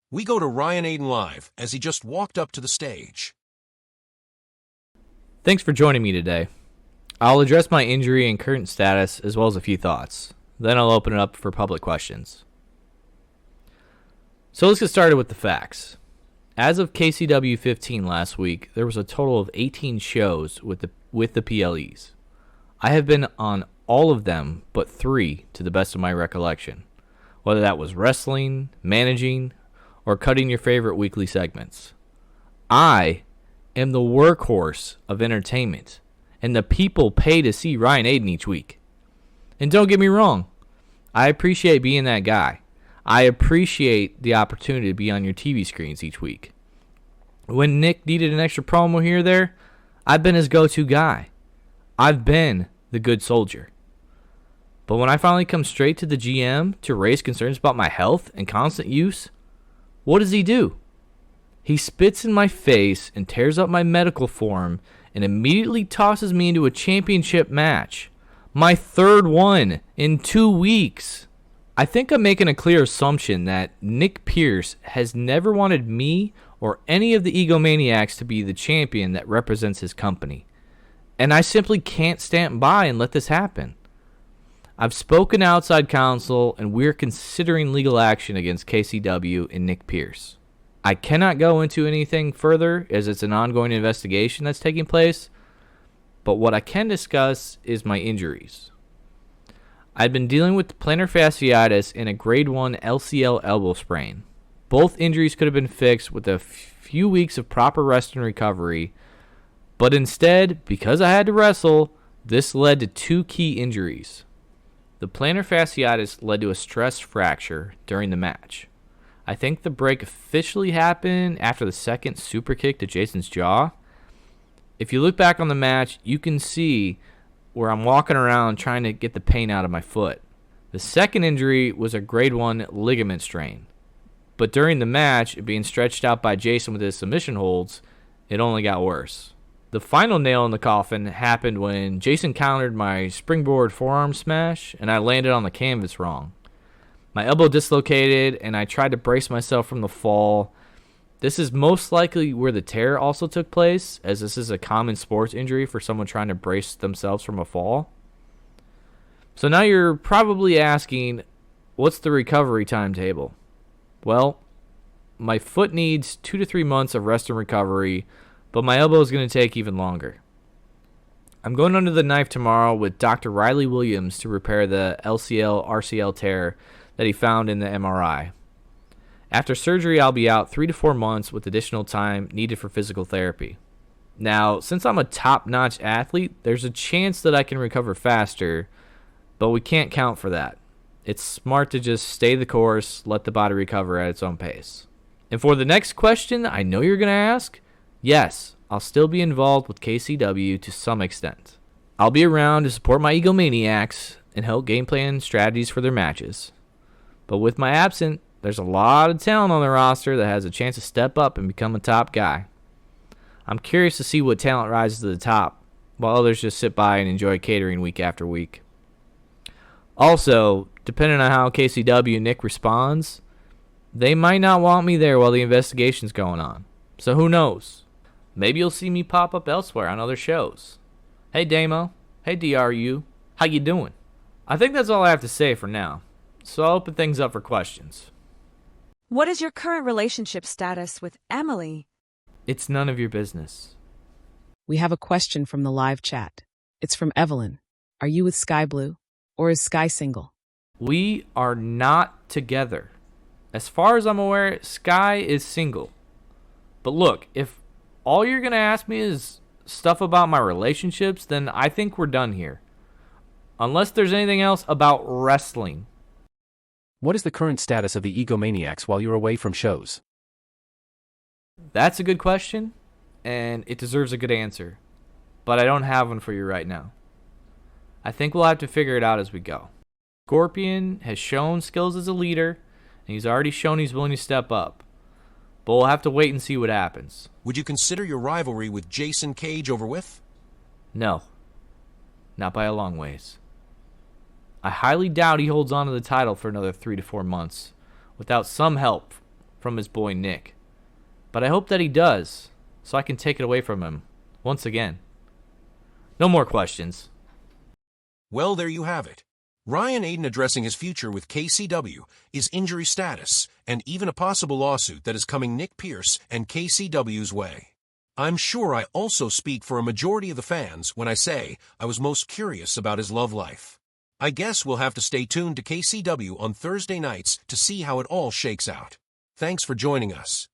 We go to Ryan Aden live as he just walked up to the stage. Thanks for joining me today. I'll address my injury and current status as well as a few thoughts. Then I'll open it up for public questions. So let's get started with the facts. As of KCW 15 last week, there was a total of 18 shows with the PLEs. I have been on all of them but 3 to the best of my recollection, whether that was wrestling, managing, or cutting your favorite weekly segments. I am the workhorse of entertainment, and the people pay to see Ryan Aden each week. And don't get me wrong, I appreciate being that guy. I appreciate the opportunity to be on your TV screens each week. When Nick needed an extra promo here or there, I've been his go-to guy. I've been the good soldier. But when I finally come straight to the GM to raise concerns about my health and constant use, what does he do? He spits in my face and tears up my medical form and immediately tosses me into a championship match. My third one in 2 weeks. I think I'm making a clear assumption that Nick Pierce has never wanted me or any of the egomaniacs to be the champion that represents his company. And I simply can't stand by and let this happen. I've spoken to outside counsel, and we're considering legal action against KCW and Nick Pierce. I cannot go into anything further as it's an ongoing investigation that's taking place, but what I can discuss is my injuries. I've been dealing with plantar fasciitis and a grade 1 LCL elbow sprain. Both injuries could have been fixed with a few weeks of proper rest and recovery, but instead, because I had to wrestle, this led to 2 key injuries. The plantar fasciitis led to a stress fracture during the match. I think the break officially happened after the second super kick to Jason's jaw. If you look back on the match, you can see where I'm walking around trying to get the pain out of my foot. The second injury was a grade 1 ligament strain. But during the match, being stretched out by Jason with his submission holds, it only got worse. The final nail in the coffin happened when Jason countered my springboard forearm smash and I landed on the canvas wrong. My elbow dislocated and I tried to brace myself from the fall. This is most likely where the tear also took place, as this is a common sports injury for someone trying to brace themselves from a fall. So now you're probably asking, what's the recovery timetable? Well, my foot needs 2 to 3 months of rest and recovery, but my elbow is going to take even longer. I'm going under the knife tomorrow with Dr. Riley Williams to repair the LCL-RCL tear that he found in the MRI. After surgery, I'll be out 3 to 4 months with additional time needed for physical therapy. Now, since I'm a top-notch athlete, there's a chance that I can recover faster, but we can't count for that. It's smart to just stay the course, let the body recover at its own pace. And for the next question I know you're going to ask, yes, I'll still be involved with KCW to some extent. I'll be around to support my egomaniacs and help game plan strategies for their matches. But with my absence, there's a lot of talent on the roster that has a chance to step up and become a top guy. I'm curious to see what talent rises to the top, while others just sit by and enjoy catering week after week. Also, depending on how KCW and Nick responds, they might not want me there while the investigation's going on. So who knows? Maybe you'll see me pop up elsewhere on other shows. Hey Damo, hey DRU, how you doing? I think that's all I have to say for now, so I'll open things up for questions. What is your current relationship status with Emily? It's none of your business. We have a question from the live chat. It's from Evelyn. Are you with Sky Blue, or is Sky single? We are not together. As far as I'm aware, Sky is single. But look, if all you're going to ask me is stuff about my relationships, then I think we're done here. Unless there's anything else about wrestling. What is the current status of the egomaniacs while you're away from shows? That's a good question, and it deserves a good answer. But I don't have one for you right now. I think we'll have to figure it out as we go. Scorpion has shown skills as a leader, and he's already shown he's willing to step up. But we'll have to wait and see what happens. Would you consider your rivalry with Jason Cage over with? No. Not by a long ways. I highly doubt he holds on to the title for another 3 to 4 months without some help from his boy Nick. But I hope that he does, so I can take it away from him once again. No more questions. Well, there you have it. Ryan Aden addressing his future with KCW, his injury status, and even a possible lawsuit that is coming Nick Pierce and KCW's way. I'm sure I also speak for a majority of the fans when I say I was most curious about his love life. I guess we'll have to stay tuned to KCW on Thursday nights to see how it all shakes out. Thanks for joining us.